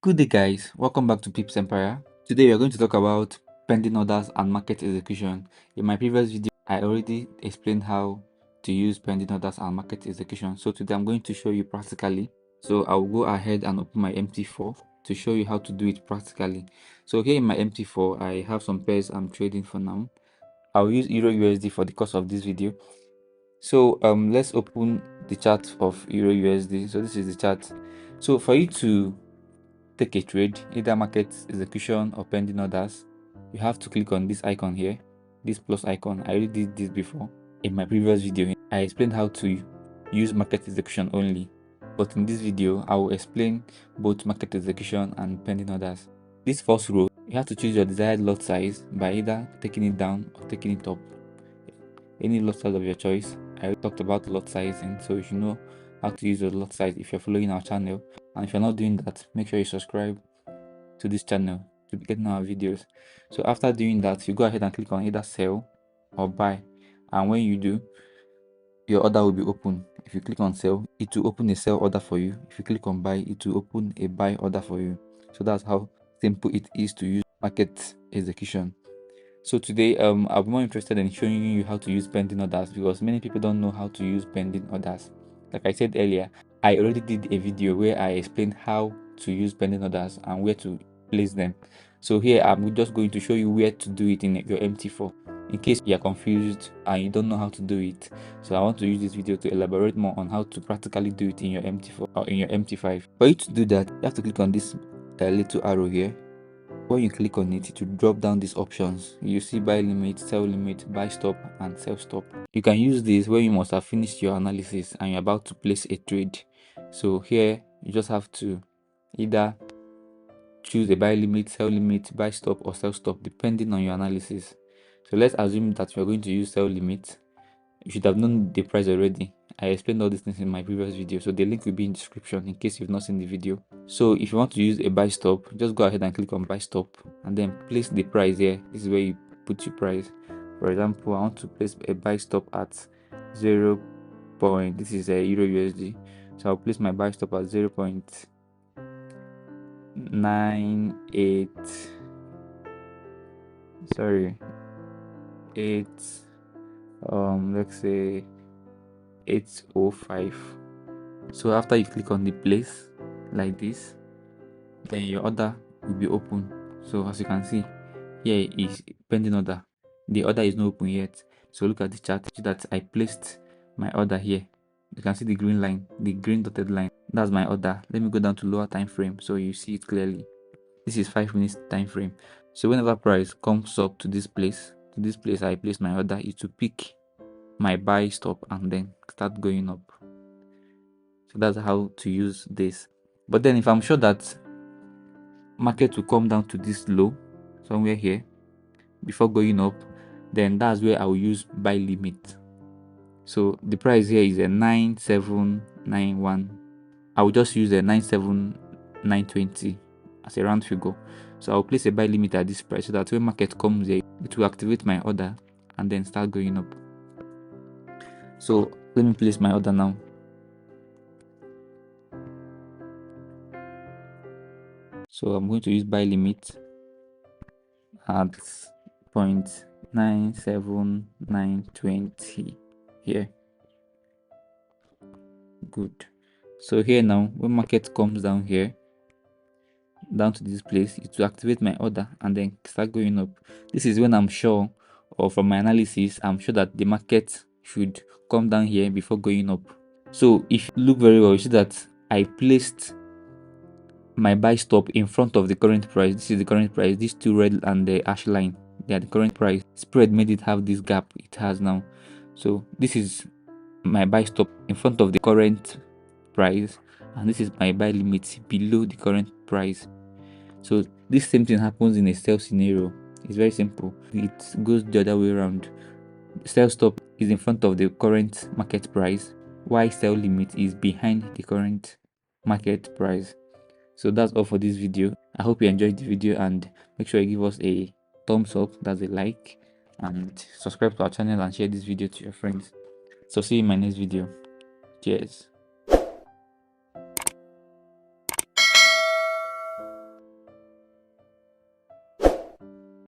Good day guys, welcome back to Pips Empire. Today we are going to talk about pending orders and market execution. In my previous video, I already explained how to use pending orders and market execution. So today I'm going to show you practically. So I'll go ahead and open my mt4 to show you how to do it practically. So here in my mt4, I have some pairs I'm trading for now. I'll use Euro USD for the course of this video. So let's open the chart of Euro USD. So this is the chart. So for you to take a trade, either market execution or pending orders, you have to click on this icon here, this plus icon. I already did this before in my previous video. I explained how to use market execution only, but in this video I will explain both market execution and pending orders. This first row, you have to choose your desired lot size by either taking it down or taking it up. Any lot size of your choice. I already talked about lot sizing, so you should know how to use your lot size if you're following our channel. And if you're not doing that, make sure you subscribe to this channel to be getting our videos. So after doing that, you go ahead and click on either sell or buy, and when you do, your order will be open. If you click on sell, it will open a sell order for you. If you click on buy, it will open a buy order for you. So that's how simple it is to use market execution. So today I'll be more interested in showing you how to use pending orders, because many people don't know how to use pending orders. Like I said earlier, I already did a video where I explained how to use pending orders and where to place them. So here I'm just going to show you where to do it in your mt4 in case you are confused and you don't know how to do it. So I want to use this video to elaborate more on how to practically do it in your mt4 or in your mt5. For you to do that, you have to click on this little arrow here. When you click on it, it will drop down these options. You see buy limit, sell limit, buy stop, and sell stop. You can use this when you must have finished your analysis and you're about to place a trade. So here you just have to either choose a buy limit, sell limit, buy stop, or sell stop depending on your analysis. So let's assume that you're going to use sell limit. You should have known the price already. I explained all these things in my previous video, so the link will be in the description in case you've not seen the video. So if you want to use a buy stop, just go ahead and click on buy stop and then place the price here. This is where you put your price. For example, I want to place a buy stop at 0. This is a Euro USD, so I'll place my buy stop at 0.98. Sorry, 8. Let's say 805. So after you click on the place like this, then your order will be open. So as you can see, here is pending order. The order is not open yet. So look at the chart. See that I placed my order here. You can see the green line, the green dotted line. That's my order. Let me go down to lower time frame so you see it clearly. This is 5 minutes time frame. So whenever price comes up to this place, I place my order. It will pick my buy stop and then start going up. So that's how to use this. But then if I'm sure that market will come down to this low somewhere here before going up, then that's where I will use buy limit. So the price here is a 9791. I will just use a 97920 as a round figure. So I'll place a buy limit at this price so that when market comes here, it will activate my order and then start going up. So let me place my order now. So I'm going to use buy limit at 0.97920 here. Good. So here now, when market comes down here, down to this place, it will activate my order and then start going up. This is when I'm sure, or from my analysis, I'm sure that the market should come down here before going up. So if you look very well, you see that I placed my buy stop in front of the current price. This is the current price. These two red and the ash line, they are the current price. Spread made it have this gap it has now. So this is my buy stop in front of the current price, and this is my buy limit below the current price. So this same thing happens in a sell scenario. It's very simple. It goes the other way around. Sell stop is in front of the current market price, while sell limit is behind the current market price. So that's all for this video. I hope you enjoyed the video, and make sure you give us a thumbs up, that's a like, and subscribe to our channel and share this video to your friends. So see you in my next video. Cheers.